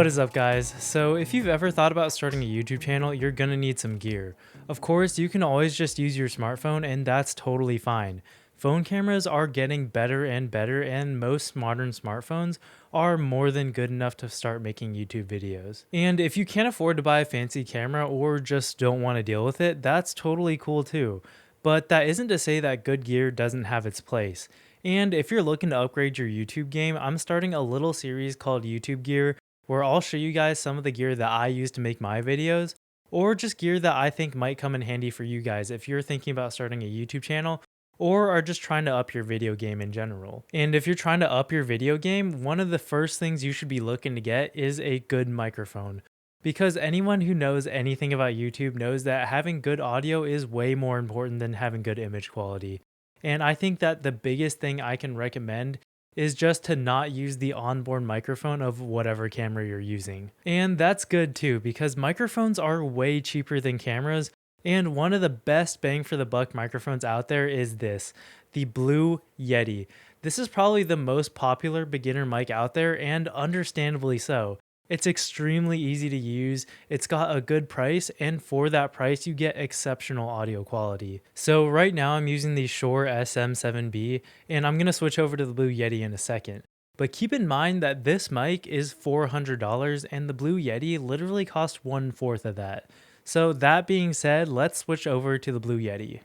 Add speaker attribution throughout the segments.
Speaker 1: is up, guys? So if you've ever thought about starting a YouTube channel, you're gonna need some gear. Of course, you can always just use your smartphone and that's totally fine. Phone cameras are getting better and better, and most modern smartphones are more than good enough to start making YouTube videos. And if you can't afford to buy a fancy camera or just don't want to deal with it, that's totally cool too. But that isn't to say that good gear doesn't have its place. And if you're looking to upgrade your YouTube game, I'm starting a little series called YouTube Gear where I'll show you guys some of the gear that I use to make my videos, or just gear that I think might come in handy for you guys if you're thinking about starting a YouTube channel or are just trying to up your video game in general. And if you're trying to up your video game, one of the first things you should be looking to get is a good microphone. Because anyone who knows anything about YouTube knows that having good audio is way more important than having good image quality. And I think that the biggest thing I can recommend is just to not use the onboard microphone of whatever camera you're using. And that's good too, because microphones are way cheaper than cameras, and one of the best bang for the buck microphones out there is this, the Blue Yeti. This is probably the most popular beginner mic out there, and understandably so. It's extremely easy to use, it's got a good price, and for that price you get exceptional audio quality. So right now I'm using the Shure SM7B, and I'm going to switch over to the Blue Yeti in a second. But keep in mind that this mic is $400 and the Blue Yeti literally costs 1/4 of that. So that being said, let's switch over to the Blue Yeti.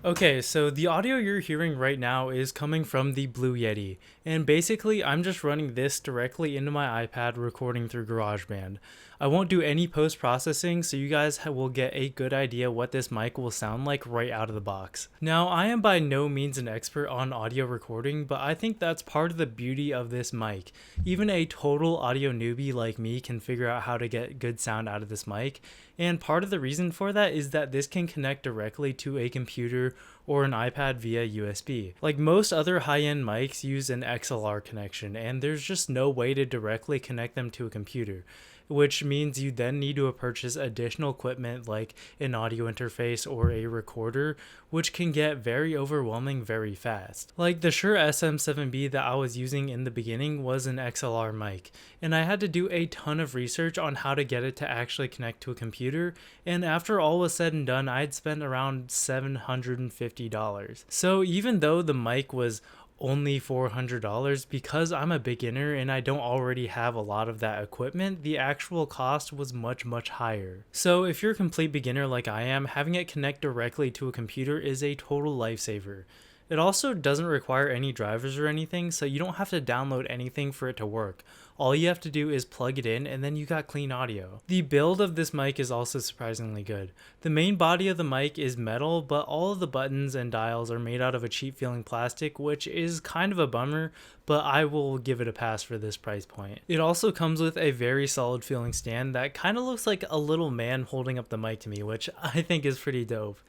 Speaker 1: Okay, so the audio you're hearing right now is coming from the Blue Yeti, and basically I'm just running this directly into my iPad recording through GarageBand. I won't do any post-processing, so you guys will get a good idea what this mic will sound like right out of the box. Now, I am by no means an expert on audio recording, but I think that's part of the beauty of this mic. Even a total audio newbie like me can figure out how to get good sound out of this mic, and part of the reason for that is that this can connect directly to a computer or an iPad via USB. Like most other high-end mics use an XLR connection, and there's just no way to directly connect them to a computer, which means you then need to purchase additional equipment like an audio interface or a recorder, which can get very overwhelming very fast. Like the Shure SM7B that I was using in the beginning was an XLR mic, and I had to do a ton of research on how to get it to actually connect to a computer, and after all was said and done, I'd spent around $750. So even though the mic was only $400, because I'm a beginner and I don't already have a lot of that equipment, the actual cost was much higher. So if you're a complete beginner like I am, having it connect directly to a computer is a total lifesaver. It also doesn't require any drivers or anything, so you don't have to download anything for it to work. All you have to do is plug it in and then you got clean audio. The build of this mic is also surprisingly good. The main body of the mic is metal, but all of the buttons and dials are made out of a cheap feeling plastic, which is kind of a bummer, but I will give it a pass for this price point. It also comes with a very solid feeling stand that kind of looks like a little man holding up the mic to me, which I think is pretty dope.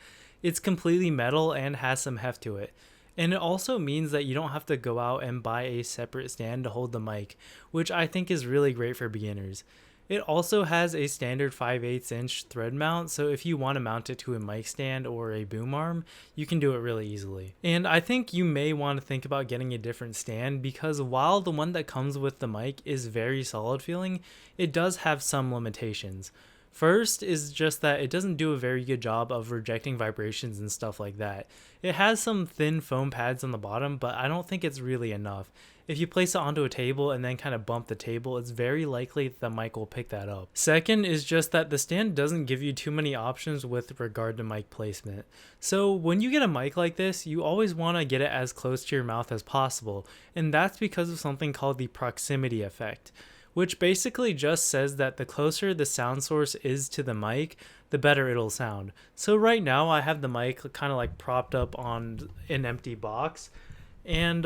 Speaker 1: It's completely metal and has some heft to it. And it also means that you don't have to go out and buy a separate stand to hold the mic, which I think is really great for beginners. It also has a standard 5/8 inch thread mount, so if you want to mount it to a mic stand or a boom arm, you can do it really easily. And I think you may want to think about getting a different stand, because while the one that comes with the mic is very solid feeling, it does have some limitations. First is just that it doesn't do a very good job of rejecting vibrations and stuff like that. It has some thin foam pads on the bottom, but I don't think it's really enough. If you place it onto a table and then kind of bump the table, it's very likely that the mic will pick that up. Second is just that the stand doesn't give you too many options with regard to mic placement. So when you get a mic like this, you always want to get it as close to your mouth as possible, and that's because of something called the proximity effect, which basically just says that the closer the sound source is to the mic, the better it'll sound. So right now I have the mic kind of like propped up on an empty box, and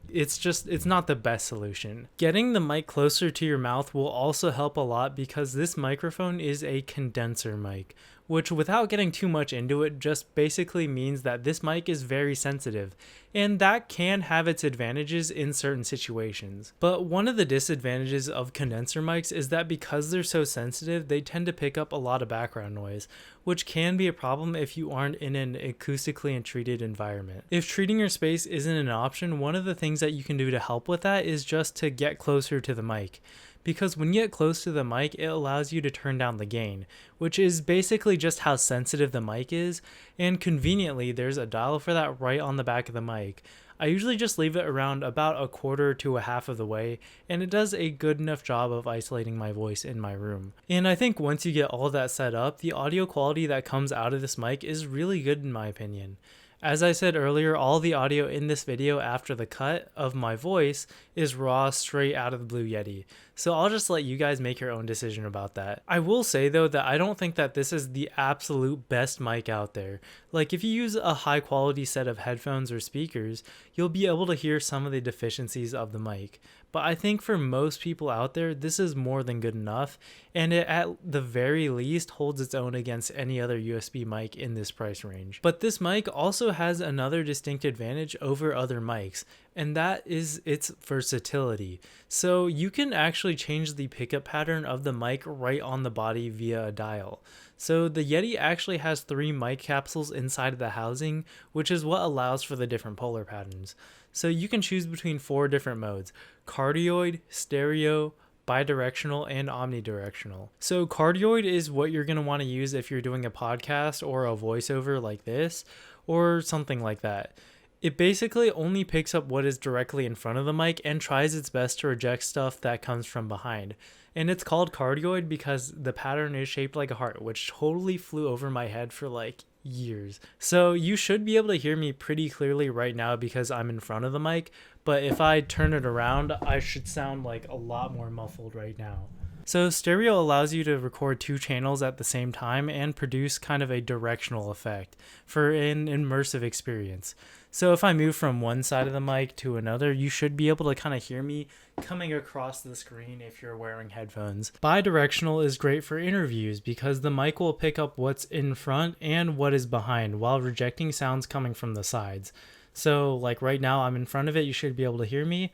Speaker 1: it's not the best solution. Getting the mic closer to your mouth will also help a lot, because this microphone is a condenser mic, which without getting too much into it just basically means that this mic is very sensitive, and that can have its advantages in certain situations. But one of the disadvantages of condenser mics is that because they're so sensitive, they tend to pick up a lot of background noise, which can be a problem if you aren't in an acoustically and treated environment. If treating your space isn't an option, one of the things that you can do to help with that is just to get closer to the mic. Because when you get close to the mic, it allows you to turn down the gain, which is basically just how sensitive the mic is, and conveniently there's a dial for that right on the back of the mic. I usually just leave it around about a quarter to a half of the way, and it does a good enough job of isolating my voice in my room. And I think once you get all of that set up, the audio quality that comes out of this mic is really good in my opinion. As I said earlier, all the audio in this video after the cut of my voice is raw straight out of the Blue Yeti. So I'll just let you guys make your own decision about that. I will say though that I don't think that this is the absolute best mic out there. Like if you use a high quality set of headphones or speakers, you'll be able to hear some of the deficiencies of the mic. But I think for most people out there, this is more than good enough, and it at the very least holds its own against any other USB mic in this price range. But this mic also has another distinct advantage over other mics, and that is its versatility. So you can actually change the pickup pattern of the mic right on the body via a dial. So the Yeti actually has 3 mic capsules inside of the housing, which is what allows for the different polar patterns. So you can choose between 4 different modes: cardioid, stereo, bidirectional, and omnidirectional. So cardioid is what you're going to want to use if you're doing a podcast or a voiceover like this, or something like that. It basically only picks up what is directly in front of the mic and tries its best to reject stuff that comes from behind. And it's called cardioid because the pattern is shaped like a heart, which totally flew over my head for like years. So you should be able to hear me pretty clearly right now because I'm in front of the mic, but if I turn it around, I should sound like a lot more muffled right now. So stereo allows you to record 2 channels at the same time and produce kind of a directional effect for an immersive experience. So if I move from one side of the mic to another, you should be able to kind of hear me coming across the screen if you're wearing headphones. Bidirectional is great for interviews because the mic will pick up what's in front and what is behind while rejecting sounds coming from the sides. So like right now I'm in front of it, you should be able to hear me.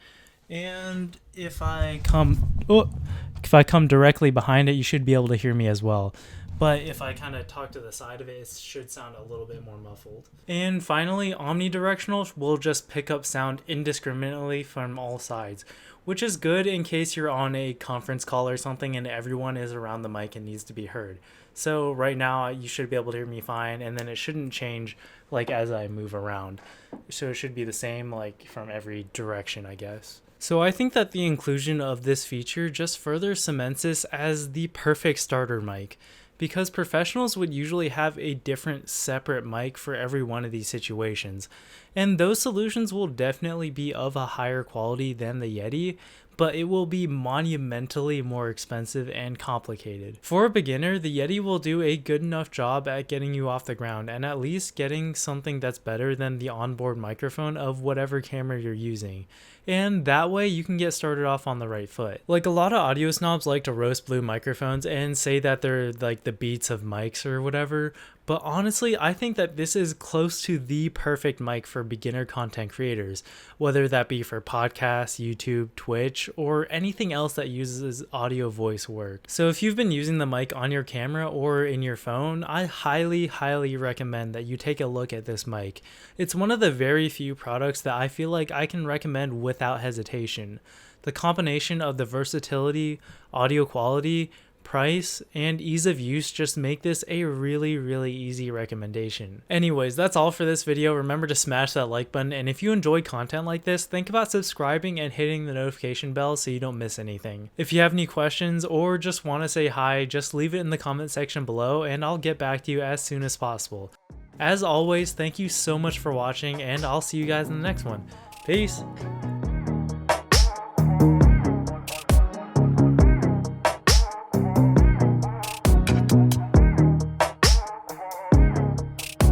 Speaker 1: And if I come directly behind it, you should be able to hear me as well. But if I kind of talk to the side of it, it should sound a little bit more muffled. And finally, omnidirectional will just pick up sound indiscriminately from all sides, which is good in case you're on a conference call or something and everyone is around the mic and needs to be heard. So right now you should be able to hear me fine, and then it shouldn't change like as I move around. So it should be the same like from every direction, I guess. So I think that the inclusion of this feature just further cements this as the perfect starter mic, because professionals would usually have a different separate mic for every one of these situations, and those solutions will definitely be of a higher quality than the Yeti, but it will be monumentally more expensive and complicated. For a beginner, the Yeti will do a good enough job at getting you off the ground and at least getting something that's better than the onboard microphone of whatever camera you're using. And that way you can get started off on the right foot. Like a lot of audio snobs like to roast Blue microphones and say that they're like the Beats of mics or whatever, but honestly I think that this is close to the perfect mic for beginner content creators, whether that be for podcasts, YouTube, Twitch, or anything else that uses audio voice work. So if you've been using the mic on your camera or in your phone, I highly recommend that you take a look at this mic. It's one of the very few products that I feel like I can recommend without hesitation. The combination of the versatility, audio quality, price, and ease of use just make this a really easy recommendation. Anyways, that's all for this video. Remember to smash that like button, and if you enjoy content like this, think about subscribing and hitting the notification bell so you don't miss anything. If you have any questions or just want to say hi, just leave it in the comment section below and I'll get back to you as soon as possible. As always, thank you so much for watching, and I'll see you guys in the next one. Peace!